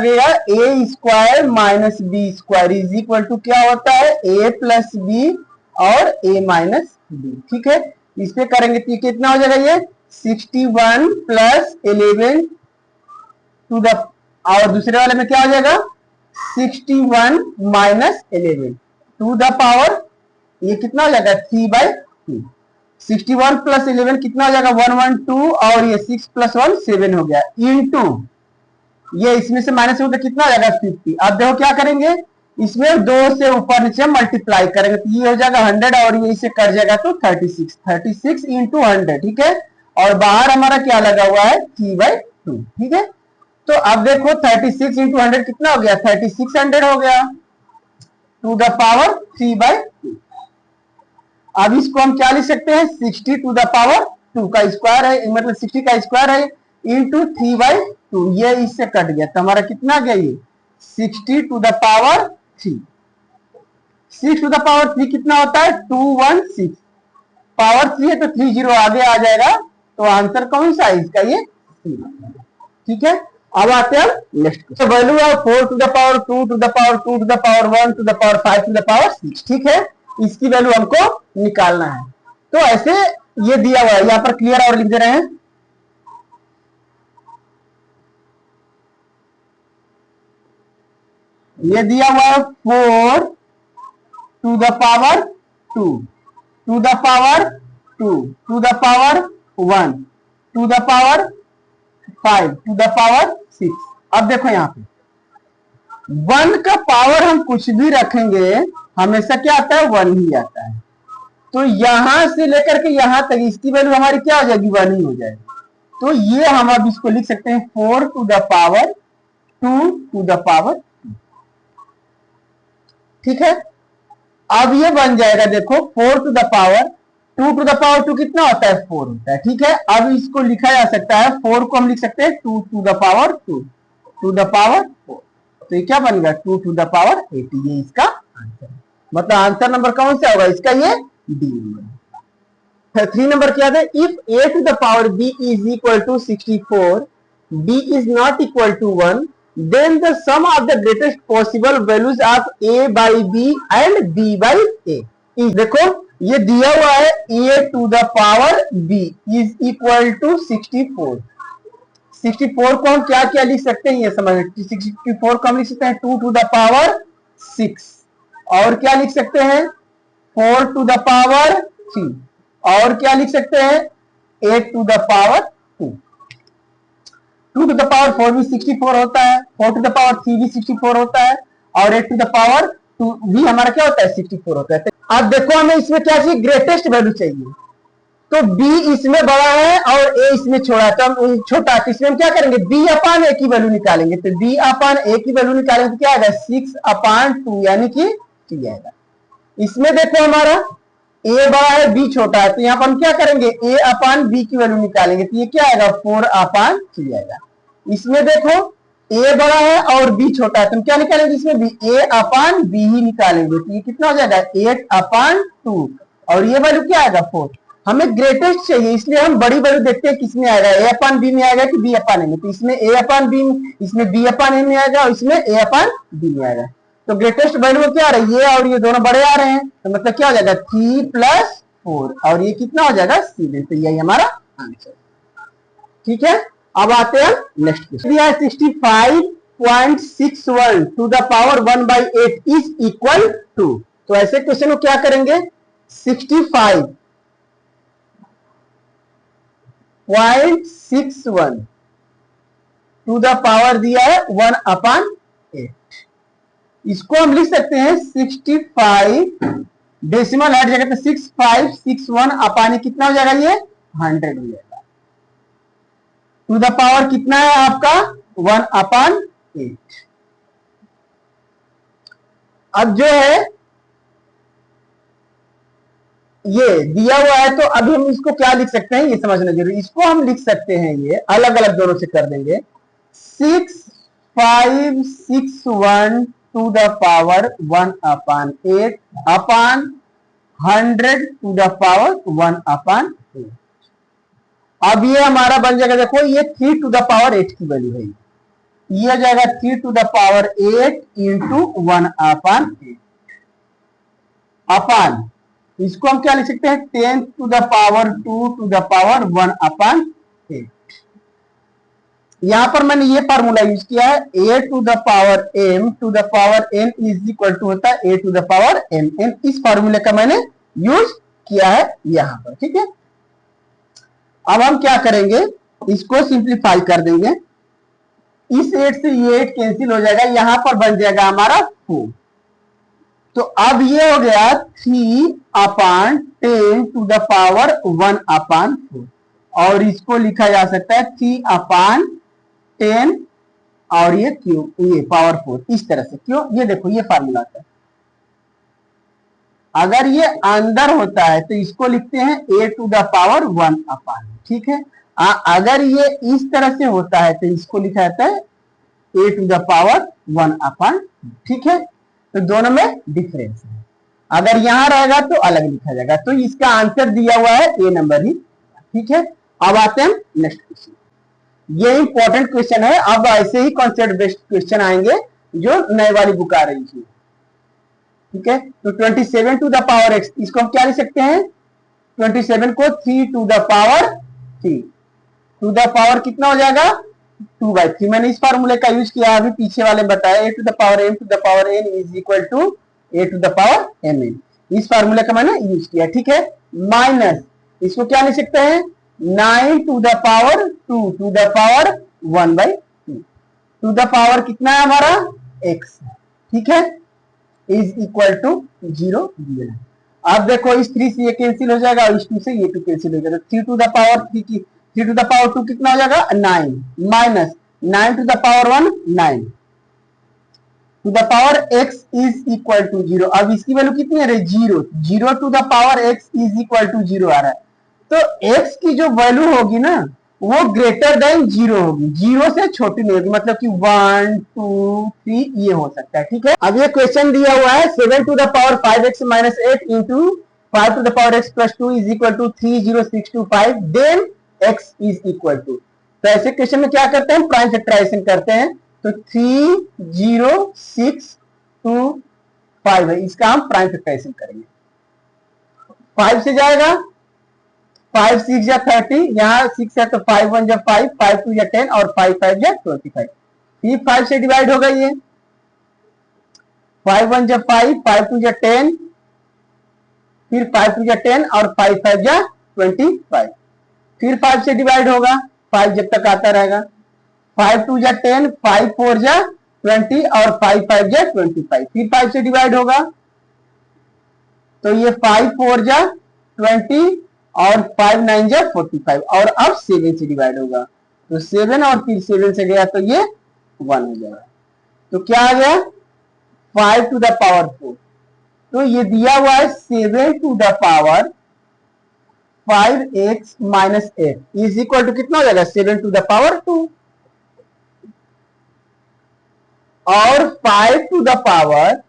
A square minus b square is equal to क्या होता है, ए प्लस बी और ए माइनस बी। ठीक है, इस पे करेंगे तो कितना हो जाएगा, ये 61 प्लस 11 टू द, और दूसरे वाले में क्या हो जाएगा 61 माइनस 11 टू द पावर, ये कितना हो जाएगा 3/2। 61 प्लस 11 कितना हो जाएगा 112, और ये 6 प्लस 1 7 हो गया, इनटू ये इसमें से माइनस होगा कितना हो जाएगा 50। अब देखो क्या करेंगे, इसमें 2 से ऊपर नीचे मल्टीप्लाई करेंगे तो ये हो जाएगा 100, और ये इसे कट जाएगा तो 36 इंटू 100। ठीक है, और बाहर हमारा क्या लगा हुआ है 3/2। ठीक है, तो अब देखो 36 इंटू 100 कितना हो गया 3600 हो गया टू द पावर 3/2। अब इसको हम क्या लिख सकते हैं 60 टू द पावर 2 का स्क्वायर है, मतलब 60 का स्क्वायर है इंटू 3/2, ये इससे कट गया तो हमारा कितना गया ये 60 to the power 3। 6 to the power 3 कितना होता है 216, पावर 3 है तो 30 आगे आ जाएगा, तो आंसर कौन सा है इसका ये 3। ठीक है, अब आते हैं नेक्स्ट क्वेश्चन। वैल्यू है 4 to the power 2 to the power 2 to the power 1 to the power 5 to the power 6। ठीक है, इसकी वैल्यू हमको निकालना है, तो ऐसे ये दिया हुआ है, यहां पर क्लियर और लिख दे रहे हैं। ये दिया हुआ है 4 to the power 2 to the power 2 to the power 1 to the power 5 to the power 6। अब देखो यहाँ पे 1 का पावर हम कुछ भी रखेंगे हमेशा क्या आता है 1 ही आता है, तो यहां से लेकर के यहां तक इसकी वैल्यू हमारी क्या हो जाएगी 1 ही हो जाएगी। तो ये हम अब इसको लिख सकते हैं 4 to the power 2 to the power 2। ठीक है, अब ये बन जाएगा देखो 4 to the power 2 to the power 2 कितना होता है 4 होता है। ठीक है, अब इसको लिखा जा सकता है 4 को हम लिख सकते हैं 2 to the power 2 to the power 4, तो ये क्या बनेगा 2 टू द पावर 8, ये इसका आंसर है। मतलब आंसर नंबर कौन सा होगा इसका, ये डी नंबर। 3 नंबर क्या है, if a to the power b is equal to 64, b is not equal to 1, then the sum of the greatest possible values of a by b and b by a is, देखो ये दिया हुआ है a to the power b is equal to 64। 64 को हम क्या क्या लिख सकते हैं ये समझ, 64 को हम लिख सकते हैं 2 to the power 6, और क्या लिख सकते हैं 4 to the power 3, और क्या लिख सकते हैं 8 to the power 2। 2 to the power 4 भी 64 होता है, 4 to the power 3 भी 64 होता है, और 8 to the power 2 भी हमारा क्या होता है 64 होता है। अब देखो हमें इसमें क्या चाहिए, ग्रेटेस्ट वैल्यू चाहिए, तो b इसमें बड़ा है और a इसमें छोटा, तो हम छोटा, तो इसमें हम क्या करेंगे b अपान a की वैल्यू निकालेंगे, तो b अपान a की वैल्यू निकालेंगे तो क्या आएगा 6/2 यानी कि 3 आएगा। इसमें देखो हमारा a बड़ा है b छोटा है, तो यहाँ पर हम क्या करेंगे a अपान b की वैल्यू निकालेंगे, तो ये क्या आएगा 4/3 आएगा। इसमें देखो a बड़ा है और b छोटा है, तो हम क्या निकालेंगे इसमें भी a अपान b ही निकालेंगे, तो ये कितना हो जाएगा 8/2, और ये वैल्यू क्या आएगा 4। हमें ग्रेटेस्ट चाहिए, इसलिए हम बड़ी वैल्यू देखते हैं किसमें आएगा, a अपान b में आएगा कि b अपान a में, तो इसमें a अपान b, इसमें b अपान a में आएगा और इसमें a अपान b में आएगा। तो ग्रेटेस्ट वैल्यू क्या आ रहा है, ये और ये दोनों बड़े आ रहे हैं, तो मतलब क्या हो जाएगा 3 + 4, और ये कितना हो जाएगा 7, तो यही हमारा आंसर। ठीक है, अब आते हैं next question. 65.61 to the power 1/8 is equal to, तो ऐसे क्वेश्चन को क्या करेंगे 65.61 टू द पावर दिया है 1/8, इसको हम लिख सकते हैं 65 डेसिमल हट जाएगा तो 6561 अपान कितना हो जाएगा ये 100 हो जाएगा, टू द पावर कितना है आपका 1/8। अब जो है ये दिया हुआ है, तो अभी हम इसको क्या लिख सकते हैं ये समझना जरूरी, इसको हम लिख सकते हैं ये अलग अलग दोनों से कर देंगे 6561 to the power 1/8 upon 100 to the power 1/8। अब ये हमारा बन जाएगा, देखो ये 3 टू द पावर 8 की वैल्यू है, ये हो जाएगा 3 to the power 8 into 1/8 upon, इसको हम क्या लिख सकते हैं 10 to the power 2 to the power 1/8। यहां पर मैंने ये फार्मूला यूज किया है, a to the power m to the power n is equal to होता है a to the power m n। इस फार्मूले का मैंने यूज किया है यहां पर, ठीक है। अब हम क्या करेंगे, इसको सिंप्लीफाई कर देंगे, इस 8 से ये 8 कैंसिल हो जाएगा, यहां पर बन जाएगा हमारा 4। तो अब ये हो गया 3/10 टू द पावर 1/4 और इसको लिखा जा सकता है 3/10 और ये क्यों, ये पावर 4 इस तरह से। क्यों, ये देखो ये फार्मूला था, अगर ये अंदर होता है तो इसको लिखते हैं a टू द पावर 1/, ठीक है। अगर ये इस तरह से होता है तो इसको लिखा जाता है a टू द पावर 1/, ठीक है। तो दोनों में डिफरेंस है, अगर यहां रहेगा तो अलग लिखा जाएगा। तो इसका आंसर दिया हुआ है ए नंबर ही, ठीक है। अब आते हैं नेक्स्ट क्वेश्चन, ये इंपॉर्टेंट क्वेश्चन है। अब ऐसे ही कॉन्सेप्ट बेस्ड क्वेश्चन आएंगे जो नए वाली बुक आ रही है, ठीक है। तो 27 टू द पावर x, इसको हम क्या लिख सकते हैं 27 को 3 to the power 3 to the power कितना हो जाएगा 2/3। मैंने इस फार्मूले का यूज किया, अभी पीछे वाले बताया a to the power m to the power n is equal to a to the power mn। इस फार्मूले का मैंने यूज किया, ठीक है। माइनस इसको क्या लिख सकते हैं 9 to the power 2 to the power 1/2 to the power कितना है हमारा x, ठीक है, इज इक्वल टू 0 दिया है। अब देखो इस 3 से ये कैंसिल हो जाएगा और इस 2 से ये 2 कैंसिल हो जाएगा। 3 टू द पावर 3 की 3 टू द पावर 2 कितना हो जाएगा 9 minus 9 to the power 1 9 to the power x is equal to 0। अब इसकी वैल्यू कितनी है 0, 0 to the power x is equal to 0 आ रहा है। तो x की जो वैल्यू होगी ना वो ग्रेटर देन 0 होगी, 0 से छोटी नहीं होगी, मतलब कि 1 2 3 ये हो सकता है, ठीक है। अब ये क्वेश्चन दिया हुआ है 7 to the power 5x minus 8 into 5 to the power x plus 2 is equal to 30625 then x is equal to. तो ऐसे क्वेश्चन में क्या करते हैं प्राइम फैक्टराइजेशन करते हैं। तो 30625 है, इसका हम प्राइम फैक्टराइजेशन करेंगे। 5 से जाएगा 5 6 या 30, यहाँ 6 है तो 5 1 या 5 5 2 या 10 और 5 5 या 25। फिर 5 से डिवाइड होगा, ये 5 1 या 5 5 2 या 10, फिर 5 2 या 10 और 5 5 या 25। फिर 5 से डिवाइड होगा, 5 जब तक आता रहेगा, 5 2 या 10 5 4 या 20 और 5 5 या 25। फिर 5 से डिवाइड होगा तो ये 5 4 या 20 और 5 9 या 45 और अब 7 से डिवाइड होगा तो 7 और फिर 7 से गया तो ये 1 हो जाएगा। तो क्या आ गया 5 टू द पावर 4। तो ये दिया हुआ है 7 to the power 5x minus 8 is equal to कितना हो जाएगा 7 टू द पावर 2 और 5 to the power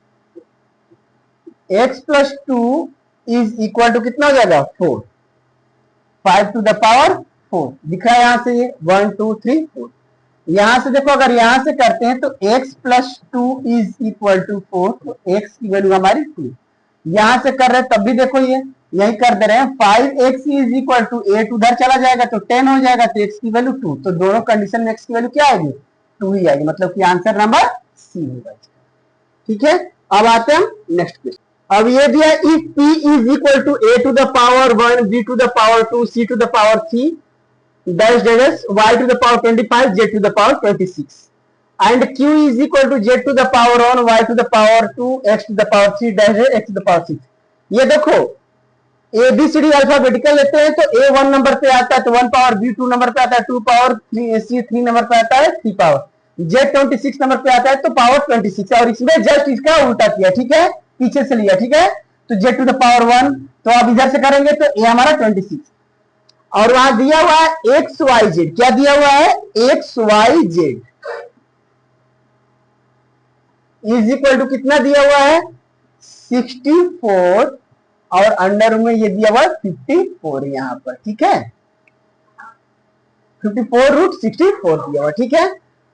x plus 2 is equal to कितना हो जाएगा 4। 5 टू द पावर 4 दिखा है यहां से, ये 1 2 3 4। यहां से देखो अगर यहां से करते हैं तो x plus 2 is equal to 4, तो x की वैल्यू हमारी 2। यहां से कर रहे हैं तब भी देखो ये यही कर दे रहे हैं 5x इज इक्वल टू 8 उधर चला जाएगा तो 10 हो जाएगा, तो x की वैल्यू 2। तो दोनों कंडीशन में x की वैल्यू क्या आएगी 2 ही आएगी, मतलब कि आंसर नंबर सी होगा, ठीक है। अब आते हैं नेक्स्ट क्वेश्चन। अब ये दिया if p is equal to a to the power 1 b to the power 2 c to the power 3 dash dash y to the power 25 z to the power 26 and q is equal to z to the power 1 y to the power 2 x to the power 3 dash x to the power 6। ये देखो ABCD alphabetical लेते हैं तो A 1 number पे आता है तो 1 power, B 2 number पे आता है 2 पावर, C 3 नंबर पे आता है 3 पावर, Z 26 नंबर पे आता है तो पावर 26 और इसमें जस्ट इसका उल्टा किया, ठीक है, पीछे से लिया, ठीक है। तो Z टू द पावर 1 तो अब इधर से करेंगे तो A हमारा 26 और वहां दिया हुआ है XYZ, क्या दिया हुआ है XYZ इज इक्वल टू कितना दिया हुआ है 64 और अंडर में ये दिया हुआ 54 यहां पर, ठीक है, 54 रूट 64 दिया हुआ, ठीक है।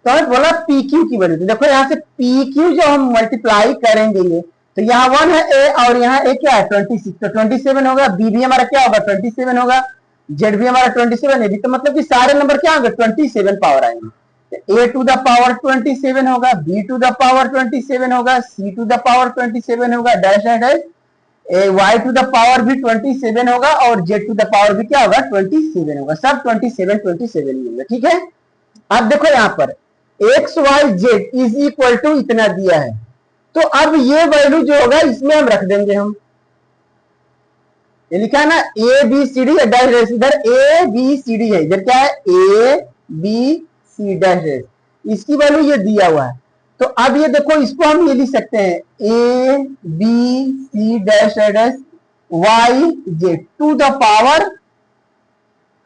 तो हमें बोला पी क्यू की वैल्यू। तो देखो यहाँ से पी क्यू जो हम मल्टीप्लाई करेंगे तो यहाँ 1 है ए और यहाँ ए क्या है 26, तो 27 होगा। बी भी हमारा क्या होगा 27 होगा, जेड भी हमारा 27 है। तो मतलब कि सारे नंबर क्या होंगे 27 पावर आएंगे। ए टू द पावर 27 होगा, बी टू द पावर 27 होगा, सी टू द पावर 27 होगा, dash dash, Y to the power भी 27 होगा और जेड टू द पावर भी क्या होगा 27 होगा। सब 27 होंगे, ठीक है। अब देखो यहाँ पर X Y Z is equal to इतना दिया है, तो अब ये वैल्यू जो होगा इसमें हम रख देंगे। हम ये लिखा है ना A B C D dash, इधर ए बी सी डी है, इधर क्या है ए बी सी डैश, इसकी वैल्यू ये दिया हुआ है। तो अब ये देखो इसको हम ये लिख सकते हैं A B C dash dash Y Z to the power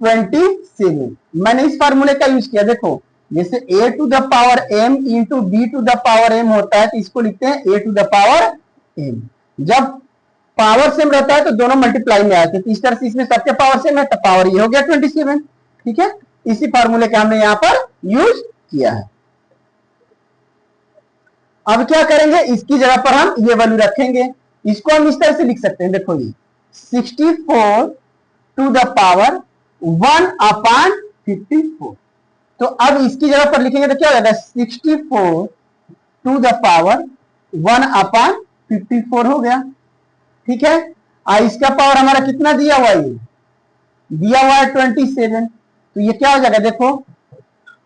27। मैंने इस फार्मूले का यूज किया। देखो जैसे a to the power m into B to the power m होता है, तो इसको लिखते हैं a to the power m। जब पावर सेम रहता है तो दोनों मल्टीप्लाई में आते हैं, तो इस तरह से इसमें सबके पावर सेम है तो पावर ये हो गया 27, ठीक है। इसी फार्मूले का हमने यहाँ पर यूज किया है। अब क्या करेंगे, इसकी जगह पर हम ये वैल्यू रखेंगे। इसको हम इस तरह से लिख सकते हैं, देखो ये 64 टू द पावर 1/54। तो अब इसकी जगह पर लिखेंगे तो क्या हो जाएगा 64 टू द पावर 1/54 हो गया, ठीक है। इसका पावर हमारा कितना दिया हुआ है, दिया हुआ है 27, तो ये क्या हो जाएगा देखो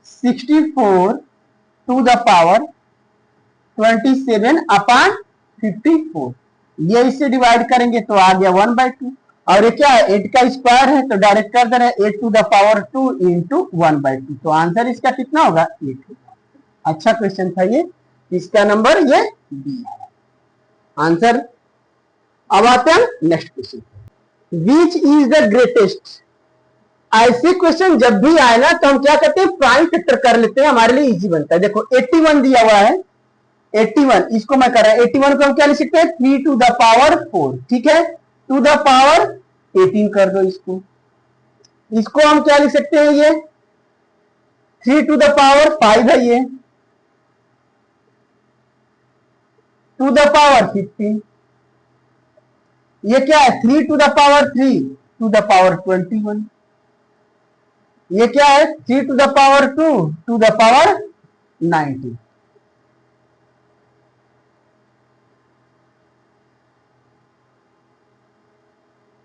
64 टू द पावर 27/54, ये इससे डिवाइड करेंगे तो आ गया 1/2, और ये क्या है 8 का स्क्वायर है तो डायरेक्ट कर दे रहे हैं 8 टू द पावर 2 इंटू 1/2, तो आंसर इसका कितना होगा 8। अच्छा क्वेश्चन था ये, इसका नंबर ये बी आंसर। अब आते हैं next question, which is the greatest. ऐसे क्वेश्चन जब भी आए ना तो हम क्या करते हैं प्राइम फैक्टर कर लेते हैं, हमारे लिए इजी बनता है। देखो 81 दिया हुआ है, 81 इसको मैं कर रहा हूं 81 को हम क्या लिख सकते हैं 3 टू द पावर 4, ठीक है, टू द पावर 18 कर दो इसको हम क्या लिख सकते हैं ये 3 टू द पावर 5 है, ये टू द पावर 15, ये क्या है 3 to the power 3 to the power 21, ये क्या है 3 to the power 2 to the power 90।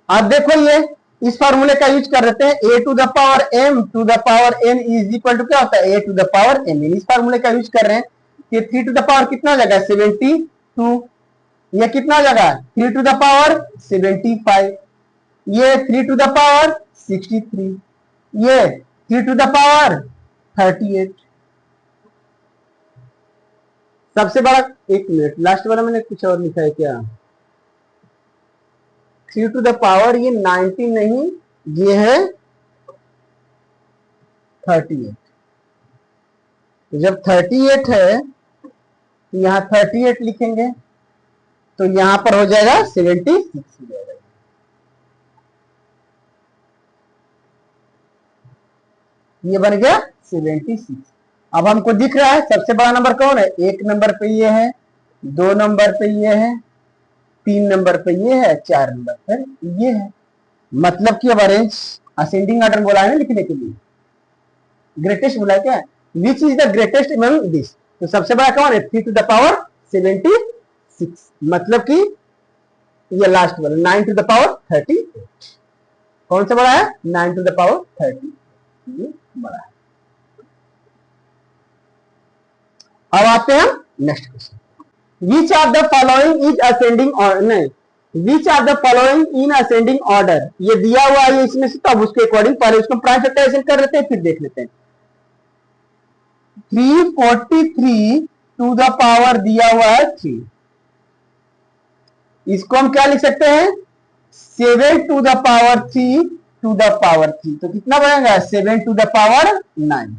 अब देखो ये इस फार्मूले का यूज कर देते हैं, a to the power m to the power n is equal to क्या होता है a to the power m। इस फार्मूले का यूज कर रहे हैं, ये 3 टू द पावर कितना हो जाएगा 72, ये कितना हो जाएगा 3 टू द पावर 75, ये 3 टू द पावर 63, ये 3 टू द पावर 38। सबसे बड़ा, एक मिनट लास्ट वाला मैंने कुछ और लिखा है क्या, 3 टू द पावर ये 90 नहीं, ये है 38। तो जब 38 है तो यहां 38 लिखेंगे तो यहां पर हो जाएगा 76 हो जाएगा। ये बन गया 76। अब हमको दिख रहा है सबसे बड़ा नंबर कौन है, 1 नंबर पे ये है, 2 नंबर पे ये है, 3 नंबर पे ये है, 4 नंबर पर ये है। मतलब कि अब अरेंज असेंडिंग ऑर्डर बोला है लिखने के लिए, ग्रेटेस्ट बोला है क्या, which is the greatest among this. तो सबसे बड़ा कौन है 3 टू द पावर 76, मतलब कि ये लास्ट वाला 9 टू द पावर 30। कौन सा बड़ा है 9 टू द पावर 30, ये बड़ा है। अब आते हैं next question, Which of the following is ascending order, नहीं, Which of the following in ascending order, ये दिया हुआ है इसमें से, तो अब उसके अकॉर्डिंग पहले उसको प्राइम फैक्टराइजेशन कर लेते हैं फिर देख लेते हैं। 343 टू द पावर दिया हुआ है 3, इसको हम क्या लिख सकते हैं 7 to the power 3 to the power 3, तो कितना बनेगा 7 टू द पावर 9।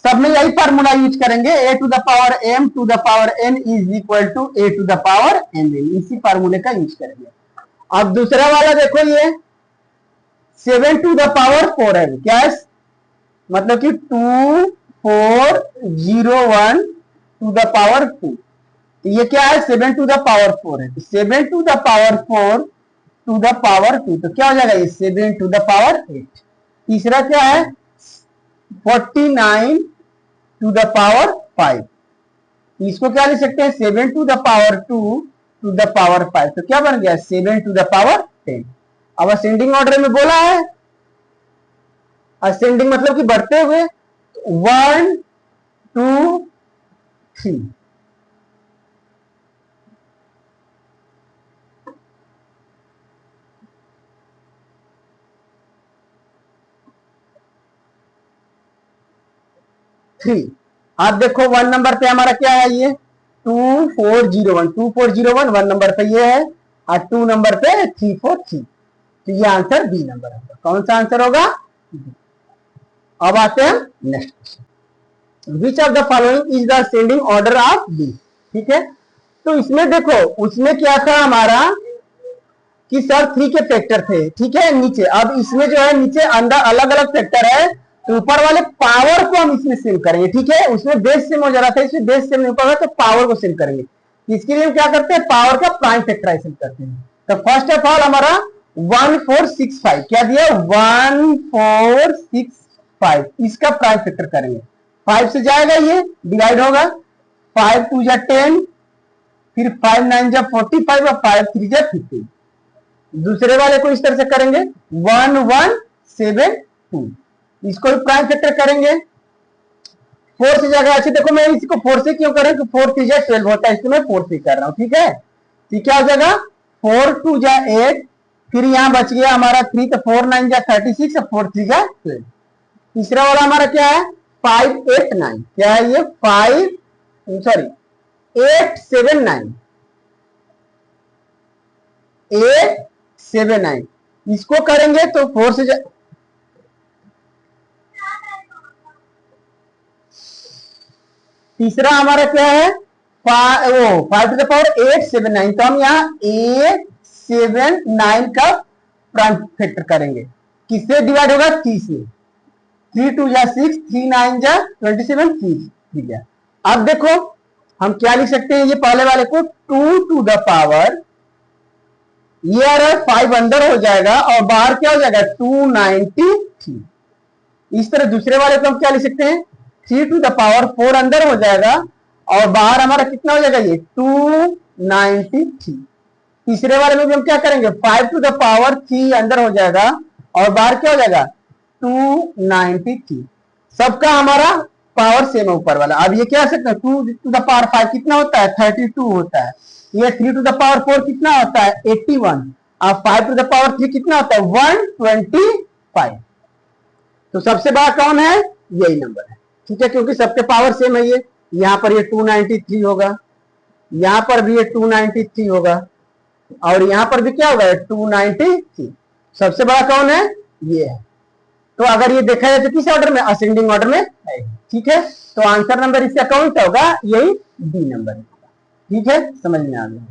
सब में यही फार्मूला यूज करेंगे, a to the power m to the power n is equal to a to the power n, इसी फार्मूले का यूज करेंगे। अब दूसरा वाला देखो ये 7 टू द पावर 4 है, क्या है मतलब कि 2 401 टू द पावर 2। तो ये क्या है, 7 टू द पावर 4 है। तो 7 to the power 4 to the power 2, तो क्या हो जाएगा ये 7 टू द पावर 8। तीसरा क्या है, 49 टू द पावर 5। इसको क्या लिख सकते हैं, 7 to the power 2 to the power 5। तो क्या बन गया, 7 टू द पावर 10। अब असेंडिंग ऑर्डर में बोला है, असेंडिंग मतलब कि बढ़ते हुए, 1 2 3। आप देखो 1 नंबर पे हमारा क्या है, ये 2401 1 नंबर पे ये है, और 2 नंबर पे 343। तो ये आंसर बी नंबर होगा। कौन सा आंसर होगा, अब आते हैं next question. Which of the following is the ascending order of B. ठीक है, तो इसमें देखो, उसमें क्या था हमारा कि सर 3 के फैक्टर थे, ठीक है नीचे। अब इसमें जो है नीचे अंदर अलग अलग फैक्टर है, तो ऊपर वाले पावर को हम इसमें सेव करेंगे। ठीक है, उसमें बेस सेम हो जा रहा था, इसमें बेस सेम नहीं होगा तो पावर को सेव करेंगे। इसके लिए हम क्या करते हैं, पावर का प्राइम फैक्टराइजेशन करते हैं। तो फर्स्ट ऑफ ऑल हमारा 1465 क्या दिया, 1465, इसका प्राइम फैक्टर करेंगे। 5 से जाएगा, ये डिवाइड होगा, 5 2 जा 10, फिर 5 9 जा 45 और 5 3 जा 50। दूसरे वाले को इस तरह से करेंगे, 1172, इसको भी प्राइम फैक्टर करेंगे। 4 से जाएगा, अच्छा देखो मैं इसको 4 से क्यों कर रहा हूं, 4 3 जा 12 होता है, इसलिए मैं 4 से कर रहा हूं। ठीक है, तो क्या हो जाएगा, 4 2 जा 8, फिर यहां बच गया हमारा 3, तो 4 9 जा 36 और 4 3 जा 12। तीसरा वाला हमारा क्या है, 589, क्या है ये, 879 इसको करेंगे तो 4 से तीसरा हमारा क्या है, 5 टू द पावर 879, तो हम यहाँ 879 का प्राइम फैक्टर करेंगे। किससे डिवाइड होगा, 3 से। 3 2 जा 6, 3 9 जा 27, 3 जा। अब देखो हम क्या लिख सकते हैं, ये पहले वाले को 2 टू द पावर, ये आ रहा है 5 अंदर हो जाएगा और बाहर क्या हो जाएगा, 293। इस तरह दूसरे वाले को हम क्या लिख सकते हैं, 3 टू द पावर 4 अंदर हो जाएगा और बाहर हमारा कितना हो जाएगा, ये 293। तीसरे वाले में भी हम क्या करेंगे, 5 टू द पावर 3 अंदर हो जाएगा और बाहर क्या हो जाएगा, 293। सबका हमारा पावर सेम है ऊपर वाला। अब ये क्या सकते हैं, 2 टू द पावर 5 कितना होता है, 32 होता है। ये 3 टू द पावर 4 कितना होता है, 81। अब 5 टू द पावर 3 कितना होता है, 125। तो सबसे बड़ा कौन है, यही नंबर है। ठीक है, क्योंकि सबके पावर सेम है। ये यहाँ पर ये 293 होगा, यहाँ पर भी ये 293 होगा और यहाँ पर भी क्या होगा, 293। सबसे बड़ा कौन है, ये है। तो अगर ये देखा जाए तो किस ऑर्डर में, असेंडिंग ऑर्डर में है। ठीक है, तो आंसर नंबर इसका कौन सा होगा, यही डी नंबर। ठीक है, समझ में आ गया।